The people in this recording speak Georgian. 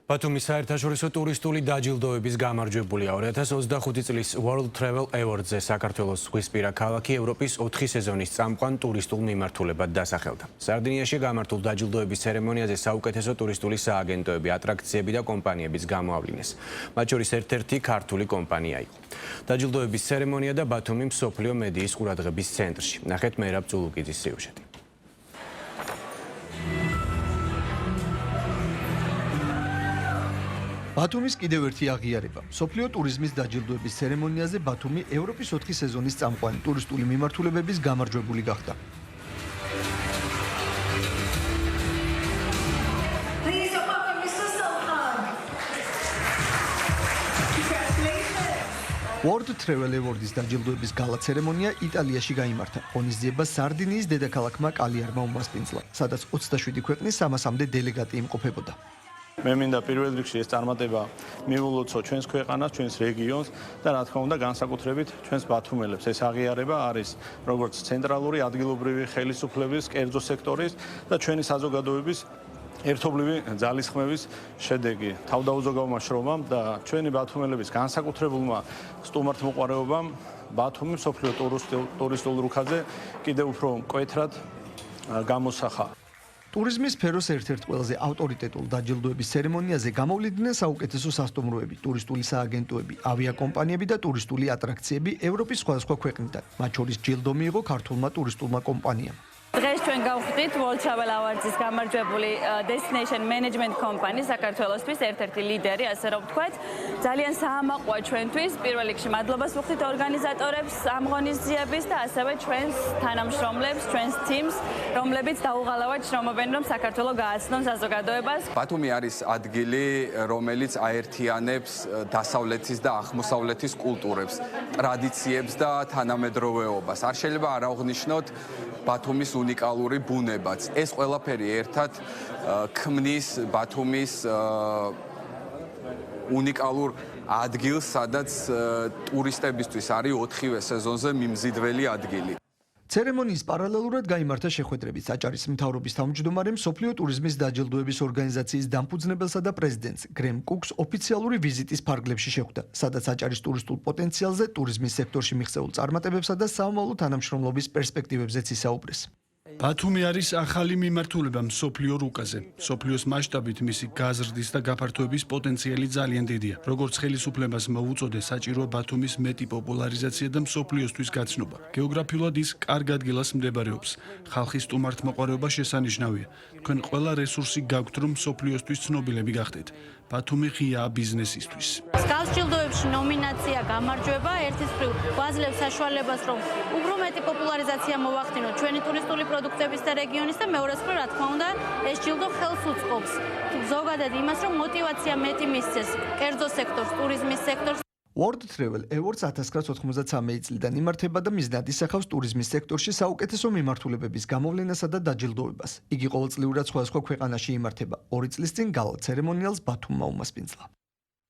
ბათუმის საერთაშორისო ტურისტული დაჯილდოების გამარჯვებულია 2025 წლის World Travel Awards-ზე საქართველოს ზღვისპირა ქალაქი ევროპის 4 სეზონის წამყვან ტურისტულ მიმართულებად დასახელდა. სარდინიაში გამართულ დაჯილდოების ცერემონიაზე საუკეთესო ტურისტული სააგენტოები, ატრაქციები და კომპანიებიც გამოავლინეს. მათ შორის ერთ-ერთი ქართული კომპანია იყო. დაჯილდოების ცერემონია და ბათუმი მსოფლიო მედიის ყურადღების ცენტრში. ნახეთ მერაბ წულუკიძის სიუჟეტი. ბათუმის კიდევ ერთი აღიარება. მსოფლიო ტურიზმის დაჯილდოების ცერემონიაზე ბათუმი ევროპის 4 სეზონის წამყვანი ტურისტული მიმართულებების გამარჯვებული გახდა. World Travel Awards დაჯილდოების გალა ცერემონია იტალიაში გაიმართა. ღონისძიება სარდინიის დედაქალაქმა კალიარმა უმასპინძლა, სადაც 27 ქვეყნის 300-მდე დელეგატი იმყოფებოდა. მე მინდა პირველ რიგში ეს წარმატება მივულოცო ჩვენს ქვეყანას, ჩვენს რეგიონს და რა თქმა უნდა განსაკუთრებით ჩვენს ბათუმელებს. ეს აღიარება არის როგორც ცენტრალური ადგილობრივი ხელისუფლების, კერძო სექტორის და ჩვენი საზოგადოების ერთობლივი ძალისხმევის შედეგი. თავდაუზოგავმა შრომამ და ჩვენი ბათუმელების განსაკუთრებულმა სტუმართმოყვარეობამ ბათუმი მსოფლიო ტურისტულ რუქაზე კიდევ უფრო მკვეთრად გამოსახა. ტურიზმის სფეროს ერთ-ერთ ყველაზე ავტორიტეტულ დაჯილდოების ცერემონიაზე გამოვლინდნენ საუკეთესო სასტუმროები, ტურისტული სააგენტოები, ავიაკომპანიები და ტურისტული ატრაქციები ევროპის სხვადასხვა ქვეყნიდან. მათ შორის ჯილდო მიიღო ქართულმა ტურისტულმა კომპანიამ. დღეს ჩვენ გავხდით World Travel Awards-ის გამარჯვებული Destination Management Company საქართველოსთვის ერთ-ერთი ლიდერი, ასე რომ ვთქვათ. ძალიან საამაყოა ჩვენთვის. პირველ რიგში მადლობას ვუხდით ორგანიზატორებს ამ ღონისძიების და ასევე ჩვენს თანამშრომლებს, ჩვენს teams, რომლებიც დაუღალავად შრომობენ, რომ საქართველო გააცნონ საზოგადოებას. ბათუმი არის ადგილი, რომელიც აერთიანებს დასავლეთის და აღმოსავლეთის კულტურებს, ტრადიციებს და თანამედროვეობას. არ შეიძლება არ აღვნიშნოთ ბათუმის უნიკალური ბუნებაც. ეს ყველაფერი ერთად ქმნის ბათუმის უნიკალურ ადგილს, სადაც ტურისტებისთვის არის 4-ვე სეზონზე მიმზიდველი ადგილი. ცერემონიის პარალელურად გაიმართა შეხვედრები საჭარის მთავრობის თავმჯდომარე, მსოფლიო ტურიზმის დაჯილდოების ორგანიზაციის დამფუძნებელსა და პრეზიდენტს გრემ კუკს ოფიციალური ვიზიტის ფარგლებში შეხვდა, სადაც საჭარის ტურისტულ პოტენციალზე, ტურიზმის სექტორში მიღწეულ წარმატებებსა და საომავლო თანამშრომლობის პერსპექტივებზეც ისაუბრეს. ბათუმი არის ახალი მიმართულება მსოფლიო რუკაზე. მსოფლიოს მასშტაბით მისი გაზრდის და გაფართოების პოტენციალი ძალიან დიდია. როგორც ხელისუფლებას მოუწოდე, საჭიროა ბათუმის მეტი პოპულარიზაცია და მსოფლიოსთვის გაცნობა. გეოგრაფიულად ის კარგ ადგილას მდებარეობს. ხალხის სტუმართმოყვარეობა შესანიშნავია. თქვენ ყველა რესურსი გაქვთ, რომ მსოფლიოსთვის ცნობილები გახდეთ. ბათუმი ღიაა ბიზნესისთვის. მსგავს ჯილდოებში ნომინაცია გამარჯვება ერთის მხრივ გვაძლევს საშუალებას, რომ უფრო მეტი პოპულარიზაცია მოვახდინოთ ჩვენი ტურისტული პროდუქტების და რეგიონის და მეორეს მხრივ, რა თქმა უნდა, ეს ჯილდო ხელს უწყობს ზოგადად იმას, რომ მოტივაცია მეტი მისცეს კერძო სექტორს, ტურიზმის სექტორს. World Travel Awards 1993 წლიდან იმართება და მიზნად ისახავს ტურიზმის სექტორში საუკეთესო მიმართულებების გამოვლენასა და დაჯილდოებას. იგი ყოველწლიურად სხვადასხვა ქვეყანაში იმართება. 2 წლის წინ გალა ცერემონიალს ბათუმმა უმასპინძლა.